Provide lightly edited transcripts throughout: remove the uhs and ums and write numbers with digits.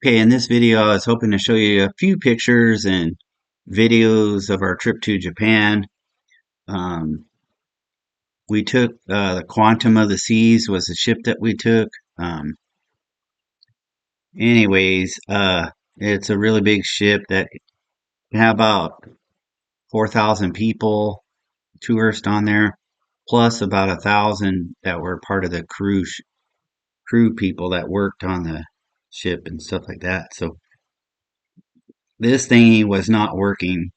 Okay, in this video, I was hoping to show you a few pictures and videos of our trip to Japan. Um, we took the Quantum of the Seas was the ship that we took. Um, anyways, it's a really big ship that can have about 4,000 people, tourists on there, plus about 1,000 that were part of the crew people that worked on the ship and stuff like that. So this thingy was not working.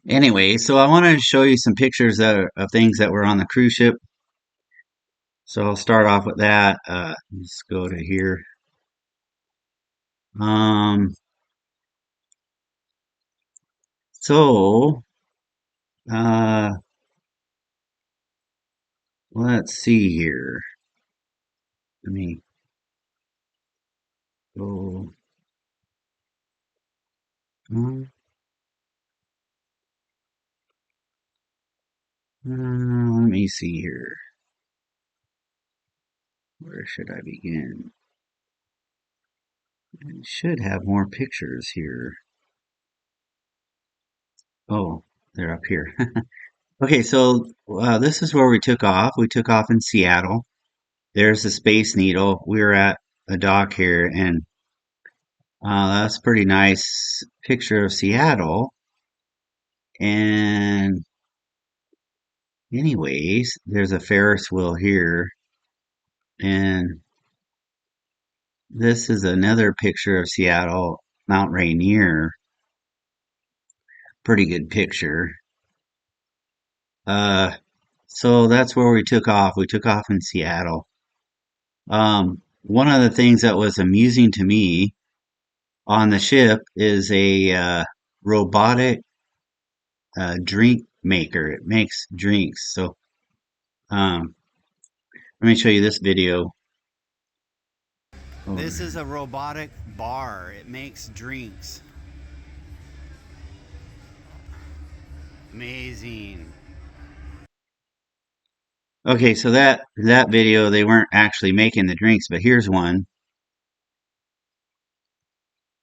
Anyway, so I wanted to show you some pictures of things that were on the cruise ship. So I'll start off with that. Let's go to here. Um, so, uh, let's see here. Let me go. um, let me see here. Where should I begin? I should have more pictures here. Oh, they're up here. Okay, so this is where we took off. We took off in Seattle. There's the Space Needle. We were at a dock here, and that's a pretty nice picture of Seattle. And anyways, there's a Ferris wheel here, and this is another picture of Seattle, Mount Rainier. Pretty good picture. Uh, so that's where we took off. We took off in Seattle. One of the things that was amusing to me on the ship is a robotic drink maker. It makes drinks. So um, let me show you this video. This Over. is a robotic bar. It makes drinks. Amazing. Okay, so that video they weren't actually making the drinks, but here's one.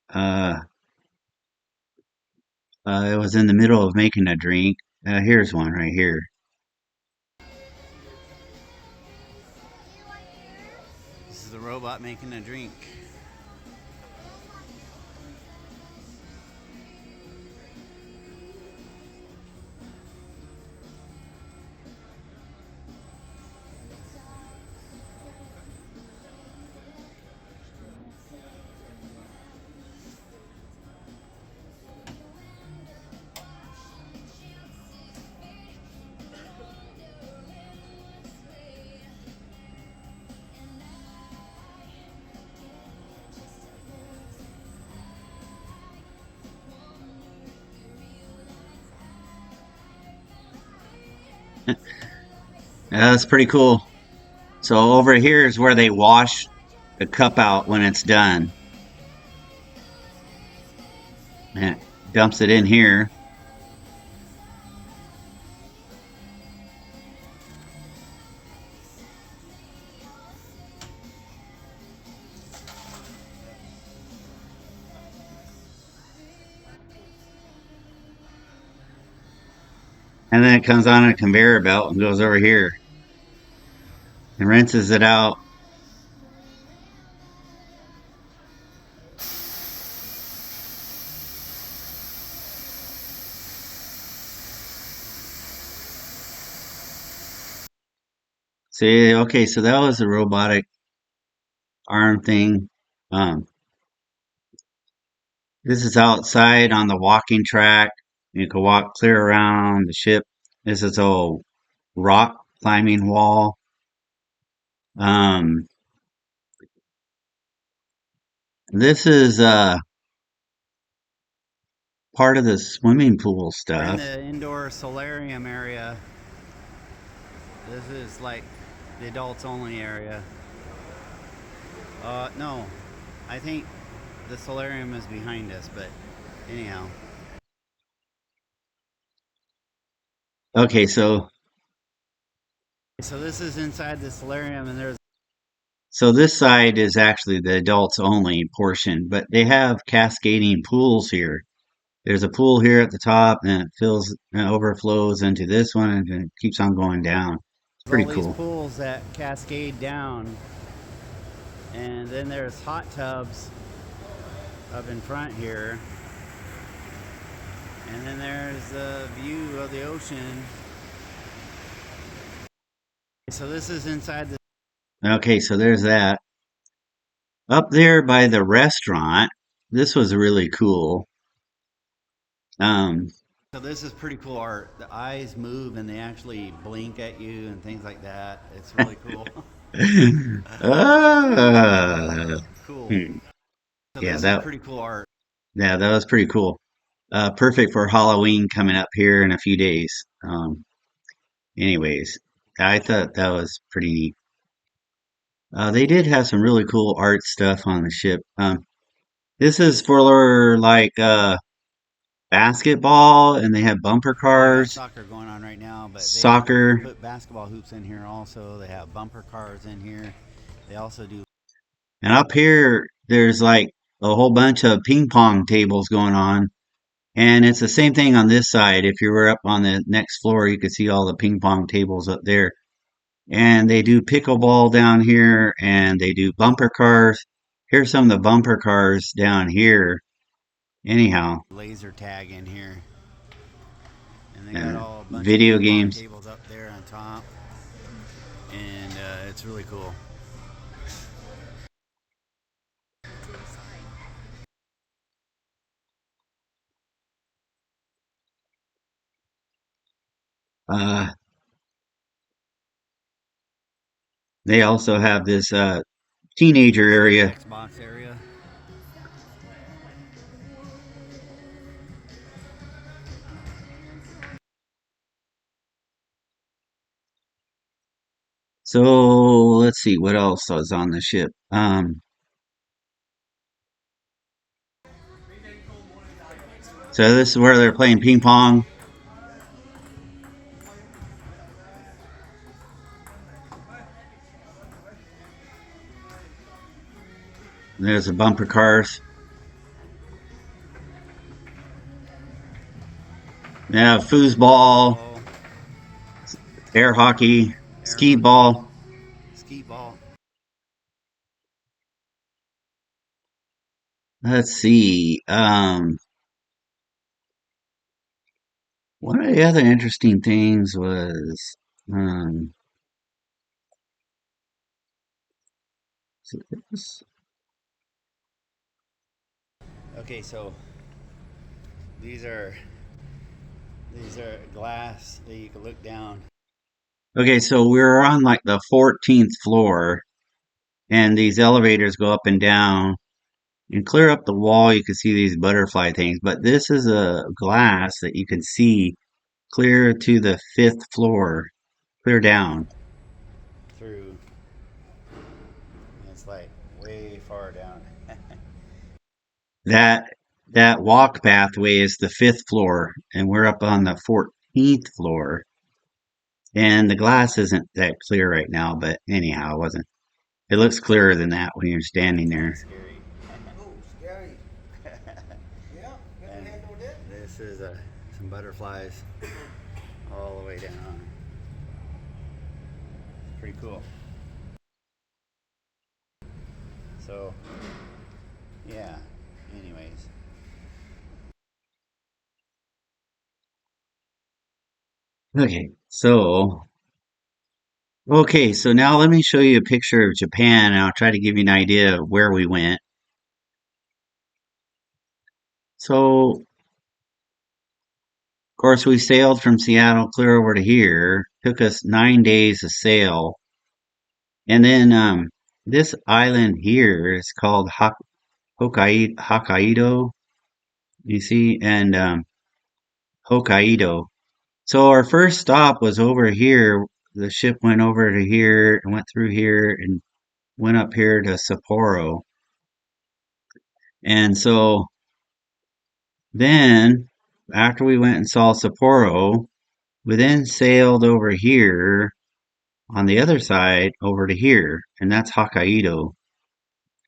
Uh, it was in the middle of making a drink. Here's one right here. This is the robot making a drink. That's pretty cool. So over here is where they wash the cup out when it's done. And it dumps it in here. And then it comes on a conveyor belt and goes over here and rinses it out. See, okay, so that was a robotic arm thing. Um, this is outside on the walking track. You can walk clear around the ship. This is a rock climbing wall. Um, this is part of the swimming pool We're in stuff. the indoor solarium area. This is like the adults only area. No, I think the solarium is behind us, but anyhow. Okay, so So this is inside the solarium, and there's So this side is actually the adults only portion, but they have cascading pools here. There's a pool here at the top, and it fills and overflows into this one, and it keeps on going down. It's There's all pretty these cool. pools that cascade down, and then there's hot tubs up in front here, and then there's a view of the ocean. So this is inside the. Okay, so there's that. Up there by the restaurant, this was really cool. Um, So this is pretty cool art. The eyes move and they actually blink at you and things like that. It's really cool. ah, Cool. hmm, So yeah, this is pretty cool art. that was pretty cool. Perfect for Halloween coming up here in a few days. Anyways, I thought that was pretty neat. They did have some really cool art stuff on the ship. This is for like basketball, and they have bumper Well, they got cars, soccer going on right now, but they soccer, put basketball hoops in here also. They have bumper cars in here. They also do. and up here there's like a whole bunch of ping pong tables going on. And it's the same thing on this side. If you were up on the next floor, you could see all the ping pong tables up there. And they do pickleball down here, and they do bumper cars. Here's some of the bumper cars down here. Anyhow, Laser tag in here. And they got uh, all a bunch of video ping pong games. tables up there on top. And it's really cool. Uh, they also have this teenager This is the area. Xbox area. So let's see what else was on the ship. So this is where they're playing ping pong. There's the bumper cars. They have foosball, Foosball, air hockey, air skee hockey ball. ball, ski ball. Let's see. One of the other interesting things was um, so Okay, so these are these are glass that you can look down. okay, so we're on like the 14th floor, and these elevators go up and down. And clear up the wall, you can see these butterfly things. But this is a glass that you can see clear to the 5th floor, clear down. Through. It's like way far down. That that walk pathway is the 5th floor, and we're up on the 14th floor. And the glass isn't that clear right now, but anyhow, it wasn't. It looks clearer than that when you're standing It's kind there. of scary. Oh, scary. Yeah, you And can handle that. this is some butterflies all the way down. Pretty cool. So, yeah. Anyways, Okay, so now let me show you a picture of Japan, and I'll try to give you an idea of where we went. So, of course, we sailed from Seattle clear over to here. Took us 9 days to sail, and then this island here is called Hokkaido. You see, and Hokkaido. So our first stop was over here. The ship went over to here and went through here and went up here to Sapporo. And so then, after we went and saw Sapporo, we then sailed over here on the other side over to here, and that's Hokkaido.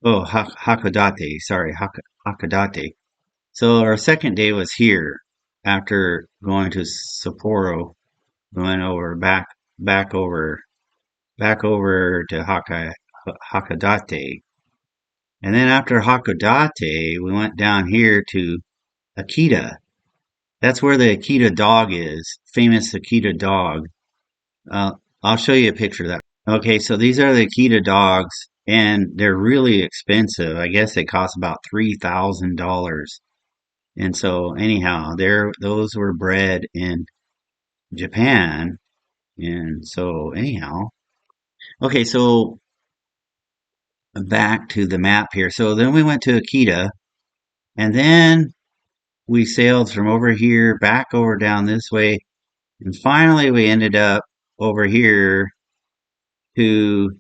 Oh, Hakodate. Sorry, Hakodate. So our second day was here after going to Sapporo. We went over back over back over to Hakodate. And then after Hakodate, we went down here to Akita. That's where the Akita dog is, famous Akita dog. Uh, I'll show you a picture of that. Okay, so these are the Akita dogs, and they're really expensive. I guess they cost about $3,000. And so, anyhow, those were bred in Japan. And so, anyhow, okay, so back to the map here. So then we went to Akita, and then we sailed from over here back over down this way, and finally we ended up over here to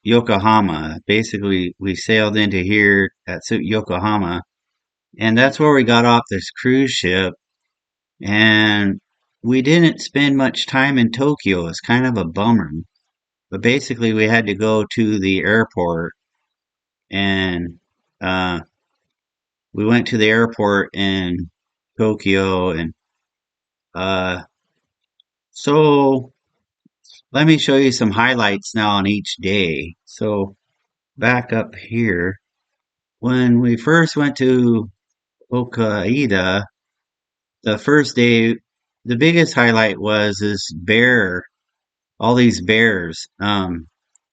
Yokohama. Basically, we sailed into here at Yokohama, and that's where we got off this cruise ship. And we didn't spend much time in Tokyo. It's kind of a bummer. But basically, we had to go to the airport, and uh, we went to the airport in Tokyo, and uh, so let me show you some highlights now on each day. So back up here, when we first went to Hokkaido, the first day, the biggest highlight was this bear, all these bears.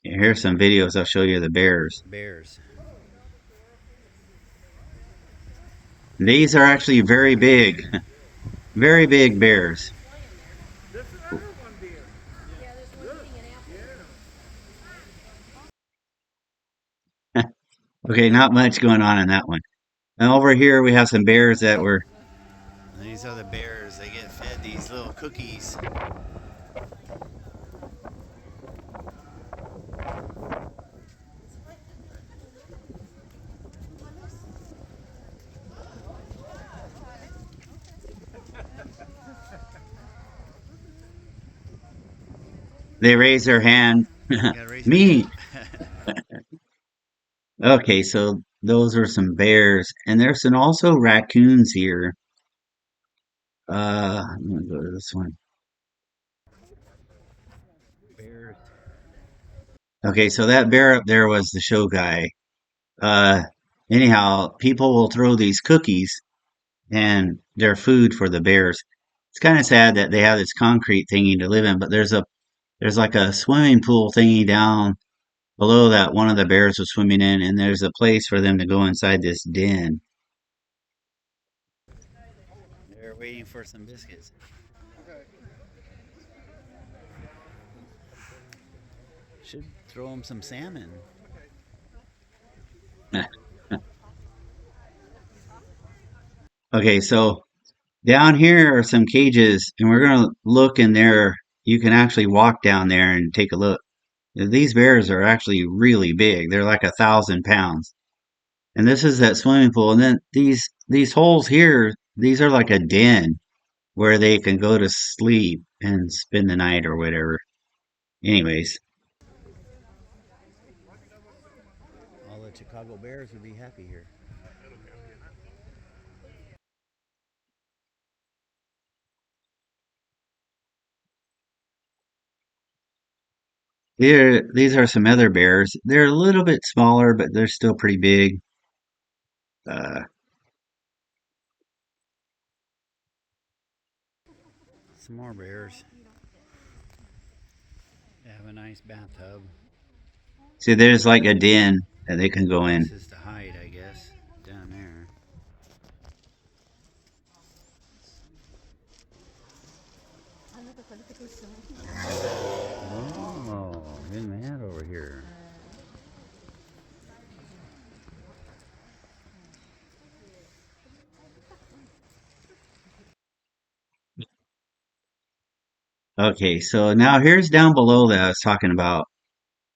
Here's some videos. I'll show you the bears. Bears. These are actually very big, very big bears. Okay, not much going on in that one. And over here we have some bears that were. These are the bears. They get fed these little cookies. They raise their hand. You gotta raise your Me. hand. Okay, so those are some bears, and there's some also raccoons here. I'm gonna go to this one. Bears. Okay, so that bear up there was the show guy. Uh, anyhow, people will throw these cookies and they're food for the bears. It's kind of sad that they have this concrete thingy to live in, but there's like a swimming pool thingy down below that one of the bears was swimming in, and there's a place for them to go inside this den. They're waiting for some biscuits. Should throw them some salmon. Okay, so down here are some cages, and we're gonna look in there. You can actually walk down there and take a look. These bears are actually really big. They're like 1,000 pounds. And this is that swimming pool. And then these holes here, these are like a den where they can go to sleep and spend the night or whatever. Anyways, All the Chicago Bears would be happy here. here these are some other bears. They're a little bit smaller, but they're still pretty big. Uh, Some more bears. They have a nice bathtub. See, there's like a den that they can go in. This is to hide, I guess, down there. Oh, getting mad over here. Okay, so now here's down below that I was talking about.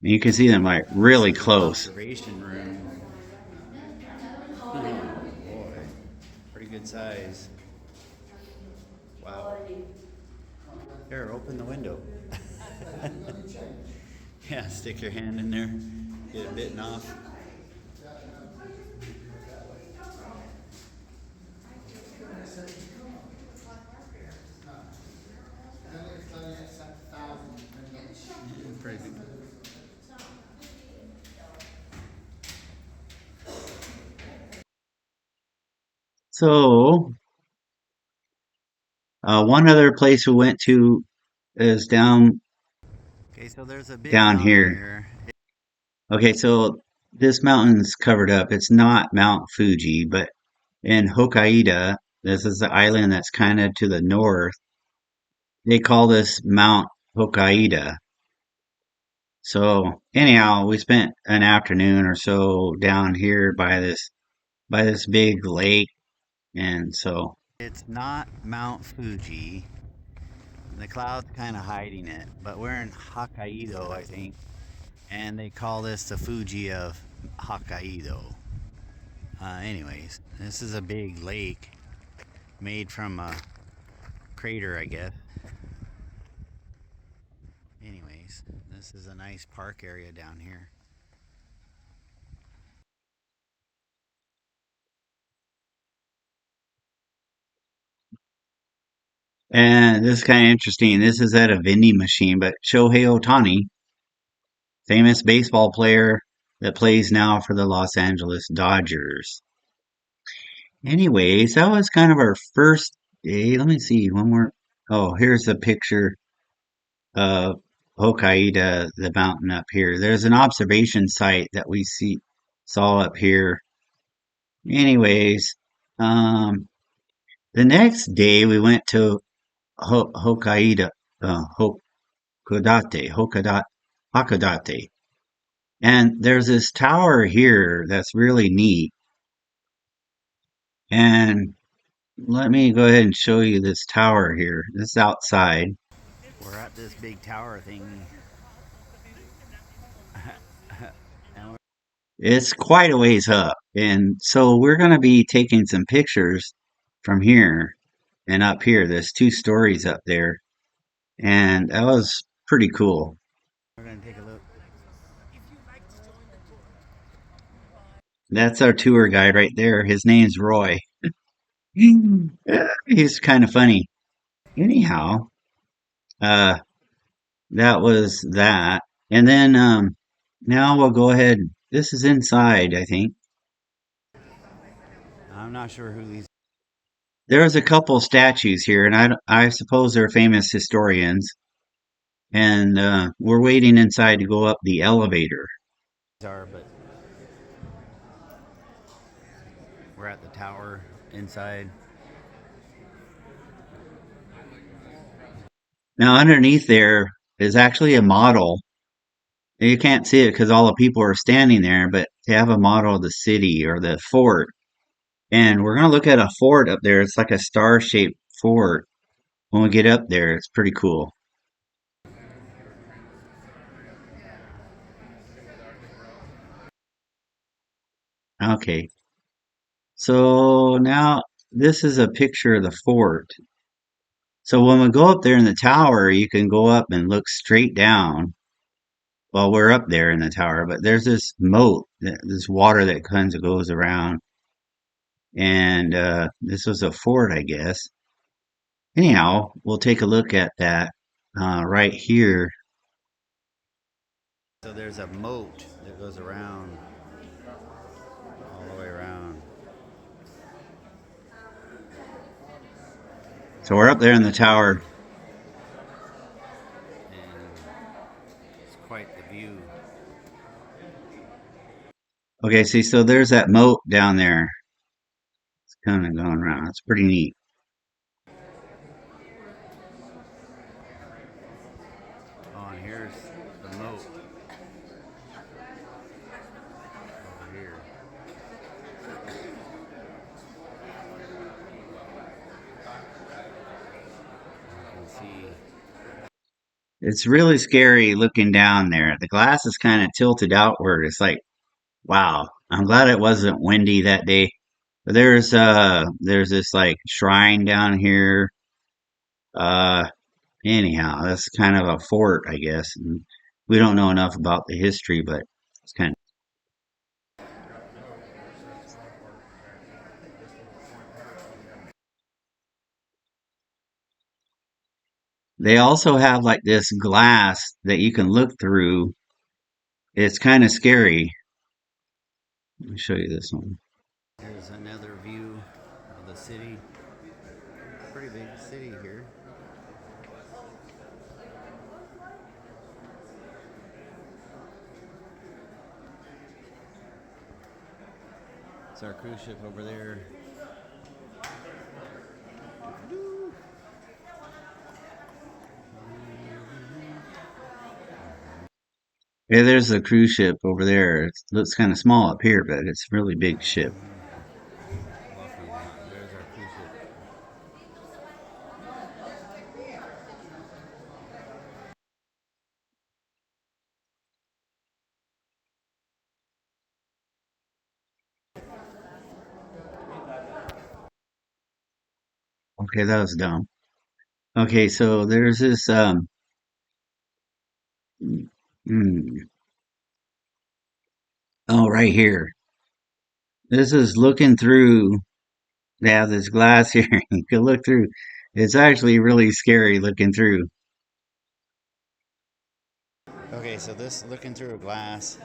You can see them like really close. Observation room. Oh boy, pretty good size. Wow. Here, open the window. Yeah, stick your hand in there, get it bitten off. Pretty good. So, one other place we went to is Okay, so there's a big down mountain here. here. Okay, so this mountain's covered up. It's not Mount Fuji, but in Hokkaido, this is the island that's kind of to the north. They call this Mount Hokkaido. So anyhow, we spent an afternoon or so down here by this big lake, and so It's not Mount Fuji. The cloud's kind of hiding it, but we're in Hokkaido, I think, and they call this the Fuji of Hokkaido. Anyways, this is a big lake made from a crater, I guess. Anyways, this is a nice park area down here. and this is kind of interesting. This is at a vending machine, but Shohei Ohtani, famous baseball player that plays now for the Los Angeles Dodgers. Anyways, that was kind of our first day. Let me see one more. Oh, here's a picture of Hokkaido, the mountain up here. There's an observation site that we saw up here. Anyways, um, the next day we went to Hokkaido, Hakodate, and there's this tower here that's really neat. And let me go ahead and show you this tower here. This is outside. We're at this big tower thing. And It's quite a ways up. And so we're going to be taking some pictures from here and up here. There's two stories up there. And that was pretty cool. we're going to take a look. That's our tour guide right there. His name's Roy. He's kind of funny. Anyhow, uh, that was that. And then now we'll go ahead. This is inside, I think. I'm not sure who these. There's a couple statues here, and I suppose they're famous historians. And we're waiting inside to go up the elevator. Are, but we're at the tower inside. Now, underneath there is actually a model. You can't see it because all the people are standing there, but they have a model of the city or the fort. And we're going to look at a fort up there. It's like a star-shaped fort. When we get up there, it's pretty cool. Okay. So now this is a picture of the fort. So when we go up there in the tower, you can go up and look straight down while we're up there in the tower. But there's this moat, this water that kind of goes around. And this was a fort, I guess. Anyhow, we'll take a look at that right here. So there's a moat that goes around, all the way around. So we're up there in the tower. And it's quite the view. Okay, see, so there's that moat down there. It's kind of going around. It's pretty neat. Oh, and here's the moat over here. You can see. It's really scary looking down there. The glass is kind of tilted outward. It's like, wow. I'm glad it wasn't windy that day. But there's this like shrine down here. Uh anyhow, that's kind of a fort, I guess. And we don't know enough about the history, but it's kind of. They also have like this glass that you can look through. It's kind of scary. Let me show you this one. Here's another view of the city. Pretty big city here. It's our cruise ship over there. Yeah, there's a cruise ship over there. It looks kind of small up here, but it's a really big ship. There's our cruise ship. Okay, that was dumb. Okay, so there's this mm, oh, right here. This is looking through. They have this glass here. You can look through. It's actually really scary looking through. Okay, so this looking through a glass.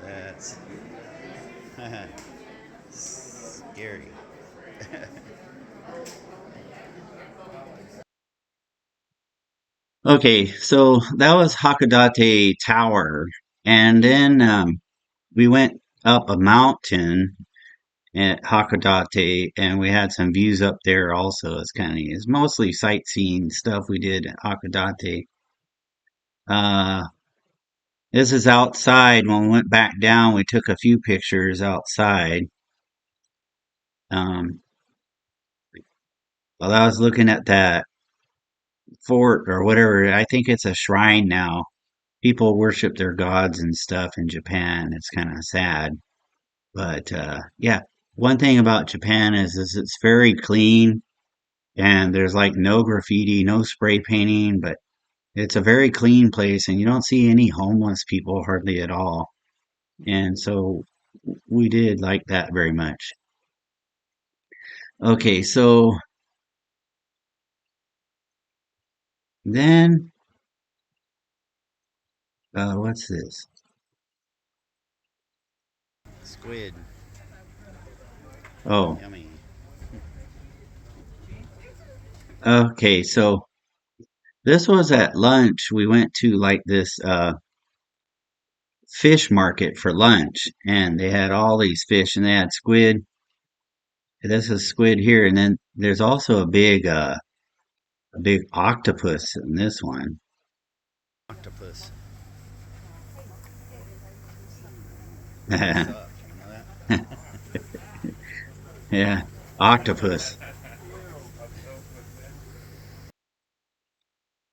That's scary. Okay, so that was Hakodate Tower, and then we went up a mountain at Hakodate, and we had some views up there also. It's mostly sightseeing stuff we did at Hakodate. Uh, this is outside. When we went back down, we took a few pictures outside. Um, while I was looking at that fort or whatever, I think it's a shrine now. People worship their gods and stuff in Japan. It's kind of sad. But yeah, one thing about Japan is it's very clean and there's like no graffiti, no spray painting, but it's a very clean place and you don't see any homeless people hardly at all. And so we did like that very much. Okay, so then what's this? Squid. Oh, Yummy. okay, so this was at lunch. We went to like this fish market for lunch and they had all these fish and they had squid. This is squid here, and then there's also a big octopus in this one. Octopus. Suck. You know that? Yeah, octopus.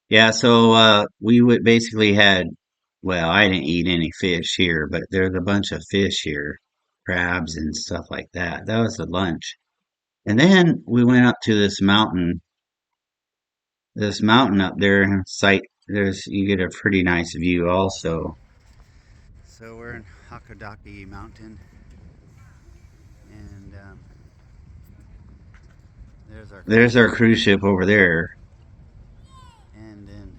Yeah, so we would basically had, well, I didn't eat any fish here, but there's a bunch of fish here, crabs and stuff like that. That was the lunch. And then we went up to this mountain up there, site, there's, you get a pretty nice view also. So we're in Hakodate Mountain, and there's our There's cruise our ship. cruise ship over there. And then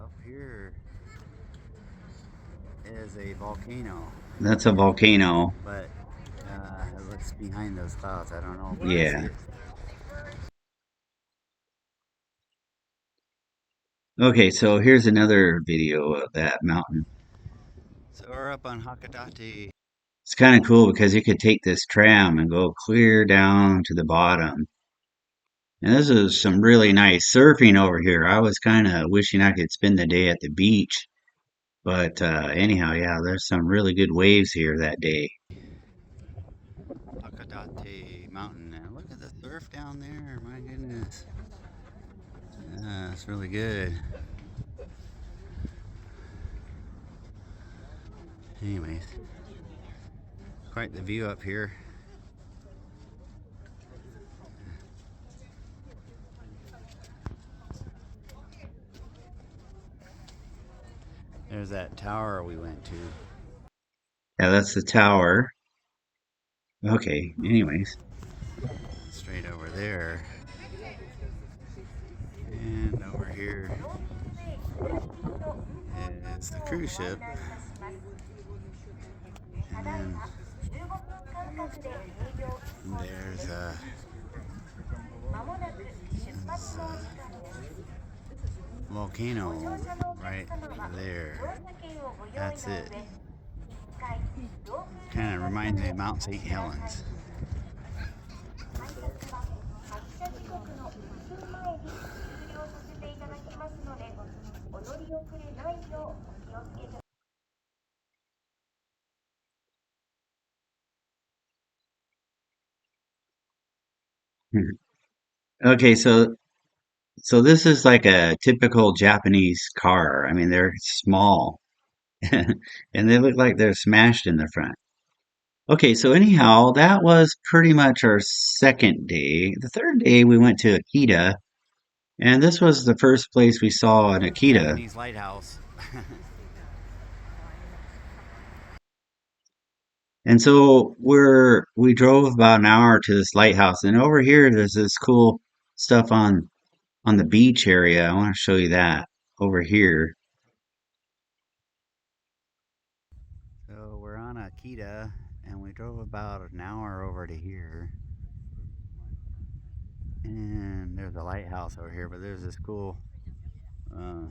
up here is a volcano, That's a volcano. but it looks behind those clouds. I don't know if you can Yeah. see it. Okay, so here's another video of that mountain. So we're up on Hakodate. It's kind of cool because you could take this tram and go clear down to the bottom. And this is some really nice surfing over here. I was kind of wishing I could spend the day at the beach. But anyhow, yeah, there's some really good waves here that day. Hakodate Mountain. And look at the surf down there. My goodness. It's really good. Anyways, quite the view up here. There's that tower we went to. Yeah, that's the tower. Okay, anyways. Straight over there. And over here is the cruise ship. And then there's a volcano right there. That's it. Kind of reminds me of Mount St. Helens. Okay, so this is like a typical Japanese car. I mean, they're small and they look like they're smashed in the front. Okay, so anyhow, that was pretty much our second day. The third day we went to Akita, and this was the first place we saw an Akita. Japanese lighthouse. And so we drove about an hour to this lighthouse, and over here there's this cool stuff on the beach area. I want to show you that over here. So we're on Akita, and we drove about an hour over to here. And there's a lighthouse over here, but there's this cool uh,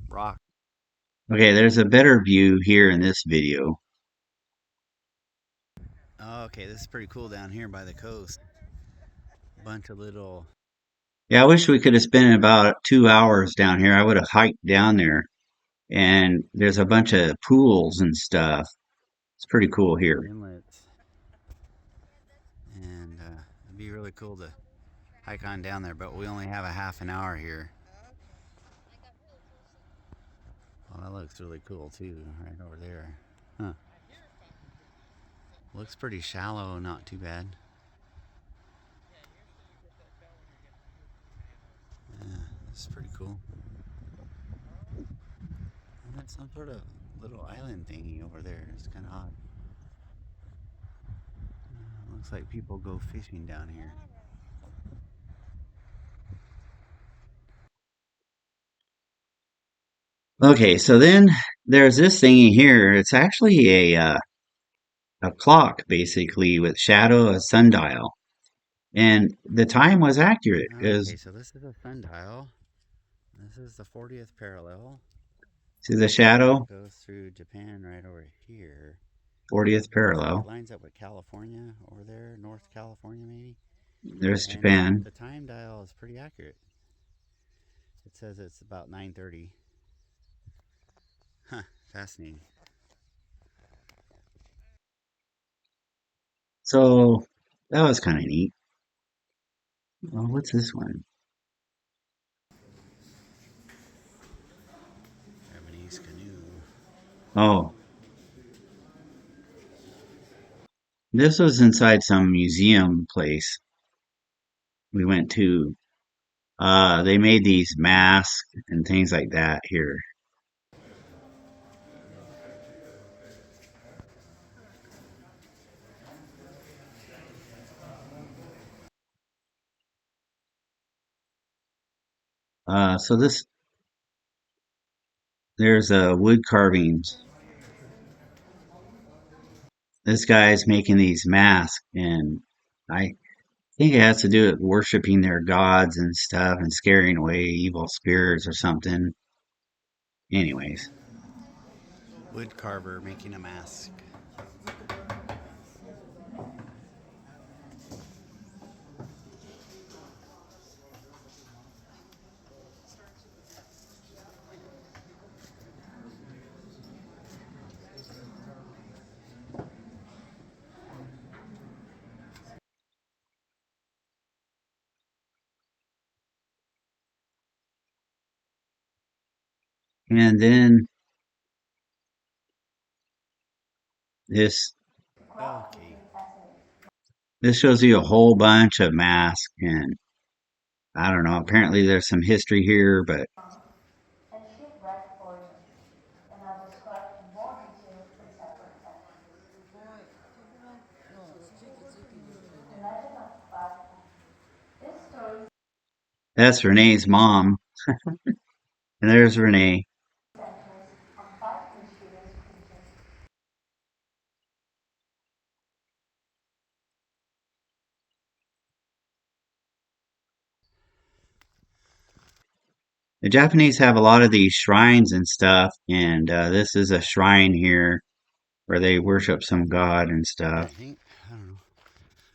rock. Okay, there's a better view here in this video. Oh, okay, this is pretty cool down here by the coast. Bunch of little. Yeah, I wish we could have spent about 2 hours down here. I would have hiked down there, and there's a bunch of pools and stuff. It's pretty cool here. Inlets. And it'd be really cool to hike on down there, but we only have a half an hour here. Well, that looks really cool too, right over there. Huh. Looks pretty shallow, not too bad. Yeah, this is pretty cool. And that's some sort of little island thingy over there. It's kind of odd. Looks like people go fishing down here. Okay, so then there's this thingy here. It's actually a clock, basically, with shadow, a sundial. And the time was accurate because Okay, so this is a sundial. This is the 40th parallel. see the shadow, It goes through Japan right over here. 40th It parallel. lines up with California over there, North California maybe. There's And Japan. the time dial is pretty accurate. It says it's about 9:30. Huh, fascinating. So that was kind of neat. Oh, what's this one? Japanese canoe. Oh, this was inside some museum place we went to. They made these masks and things like that here. So there's wood carvings. This guy's making these masks, and I think it has to do with worshiping their gods and stuff and scaring away evil spirits or something. Anyways, Wood carver making a mask. and then this Okay. this shows you a whole bunch of masks, and I don't know. Apparently, there's some history here, but That's Renee's mom. And there's Renee. The Japanese have a lot of these shrines and stuff, and this is a shrine here where they worship some god and I stuff. think. I don't know.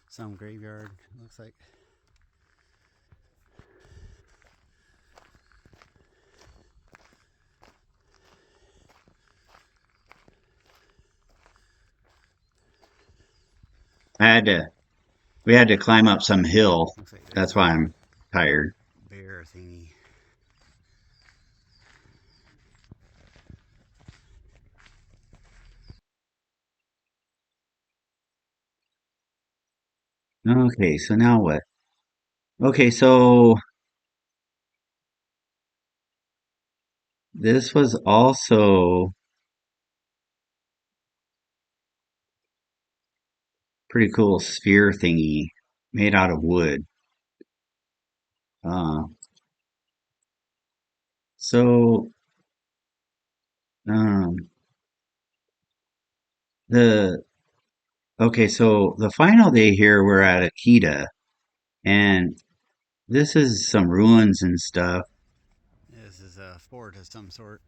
Some graveyard, looks like. I had to, we had to climb up some hill. Looks like there's That's why a I'm tired. bear thingy. Okay, so now what? Okay, so this was also pretty cool sphere thingy made out of wood. Uh, so um, the okay, so the final day here we're at Akita, and this is some ruins and stuff. This is a fort of some sort.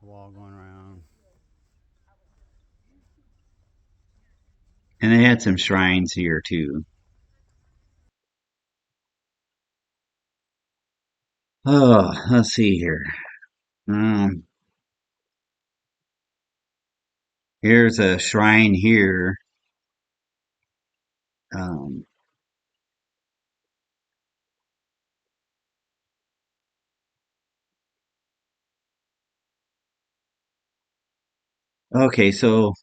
Wall going around. And they had some shrines here too. Oh, let's see here. Um, Here's a shrine here. Um, okay, so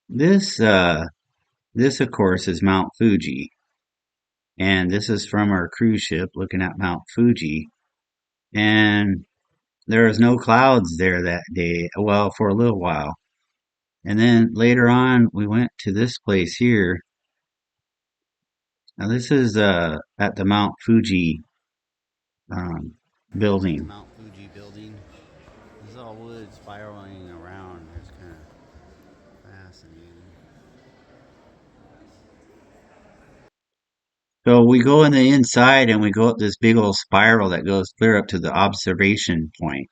this this of course is Mount Fuji, and this is from our cruise ship looking at Mount Fuji. And there was no clouds there that day, well, for a little while. And then later on, we went to this place here. Now this is at the Mount Fuji um, The building. Mount Fuji building. This is all wood spiraling around. It's kind of fascinating. So we go in the inside and we go up this big old spiral that goes clear up to the observation point.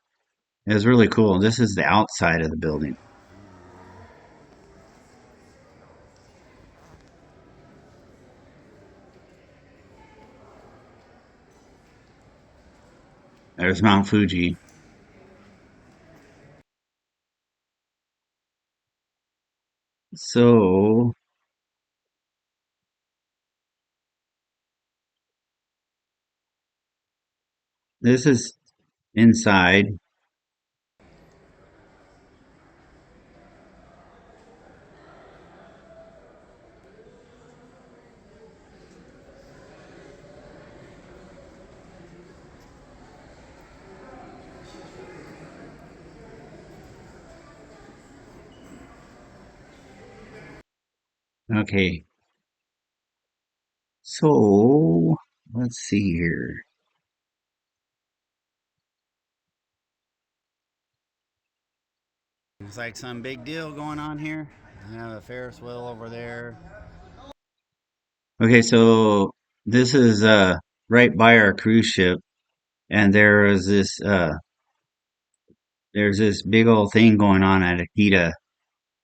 It was really cool. This is the outside of the building. There's Mount Fuji. So this is inside. Okay. So let's see here. It's like some big deal going on here. I have a Ferris wheel over there. Okay, so this is right by our cruise ship, and there's this big old thing going on at Akita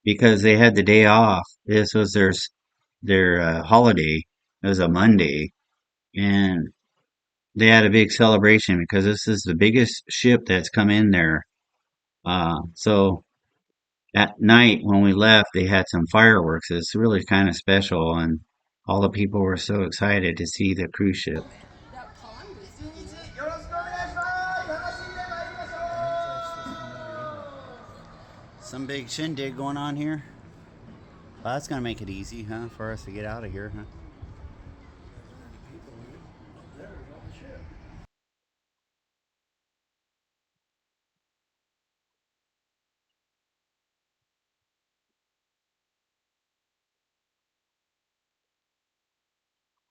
because they had the day off. This was their holiday. It was a Monday, and they had a big celebration because this is the biggest ship that's come in there. So at night when we left, they had some fireworks. It's really kind of special, and all the people were so excited to see the cruise ship. Some big shindig going on here. Well, that's gonna make it easy, huh, for us to get out of here, huh?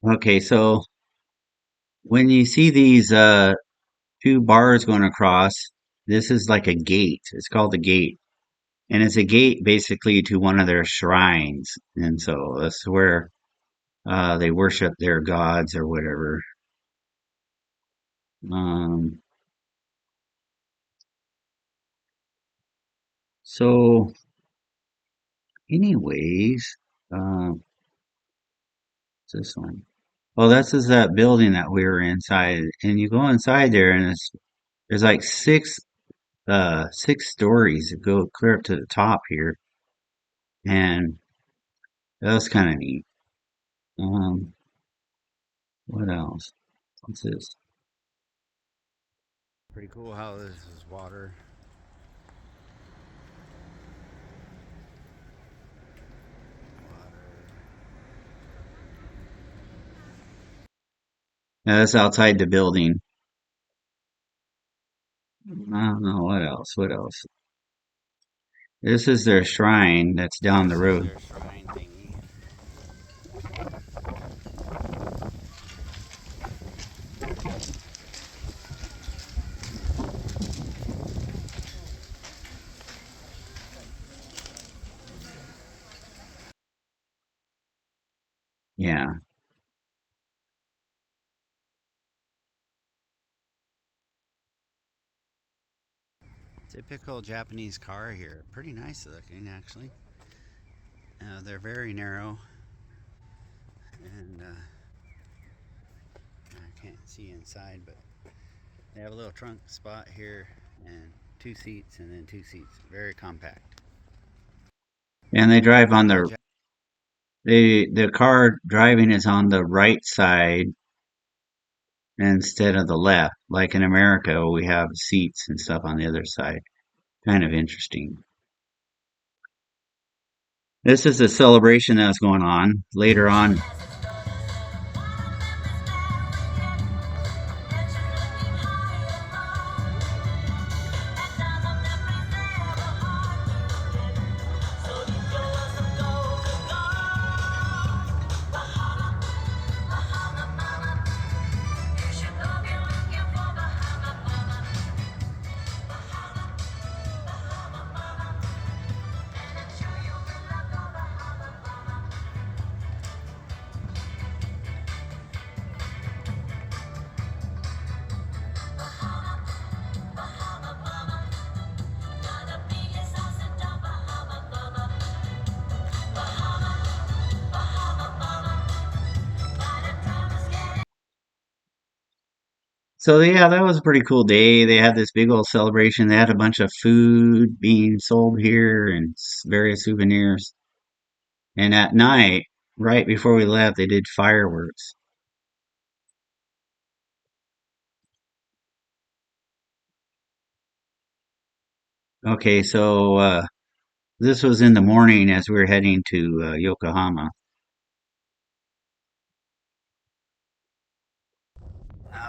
Okay, so when you see these two bars going across, this is like a gate. It's called a gate. And it's a gate basically to one of their shrines. And so that's where they worship their gods or whatever. Um, so, anyways, what's this one? Oh, this is that building that we were inside. And you go inside there, and there's like six stories that go clear up to the top here. And that was kind of neat. Um, what else? What's this? Pretty cool how this is water. That's outside the building. I don't know what else. What else? This is their shrine that's down the This is road. their shrine thingy. Yeah. Typical Japanese car here. Pretty nice looking, actually. They're very narrow, and I can't see inside, but they have a little trunk spot here, and two seats, and then two seats. Very compact. And they drive on Typical the car driving is on the right side instead of the left. Like in America, we have seats and stuff on the other side. Kind of interesting. This is a celebration that's going on later on. So yeah, that was a pretty cool day. They had this big old celebration. They had a bunch of food being sold here and various souvenirs. And at night, right before we left, they did fireworks. Okay, so this was in the morning as we were heading to Yokohama.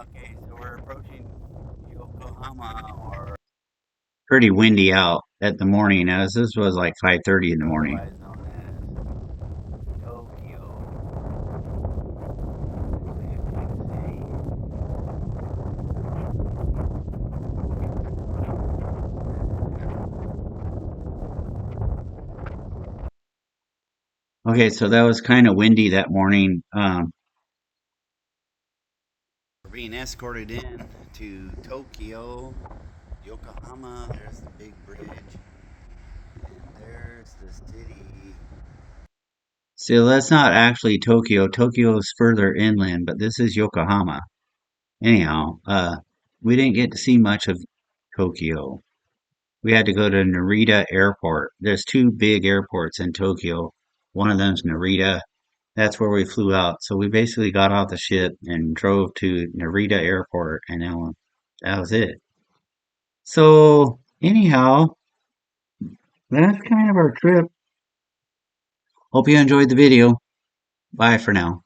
Okay, so we're approaching Yokohama, or Pretty windy out at the morning, as this was like 5:30 in the morning. otherwise known as Tokyo. Okay, so that was kind of windy that morning. We're being escorted in to Tokyo, Yokohama. There's the big bridge, and there's the city. So that's not actually Tokyo. Tokyo's further inland, but this is Yokohama. Anyhow, we didn't get to see much of Tokyo. We had to go to Narita Airport. There's two big airports in Tokyo. One of them's Narita. That's where we flew out. So we basically got off the ship and drove to Narita Airport, and then that was it. So anyhow, that's kind of our trip. Hope you enjoyed the video. Bye for now.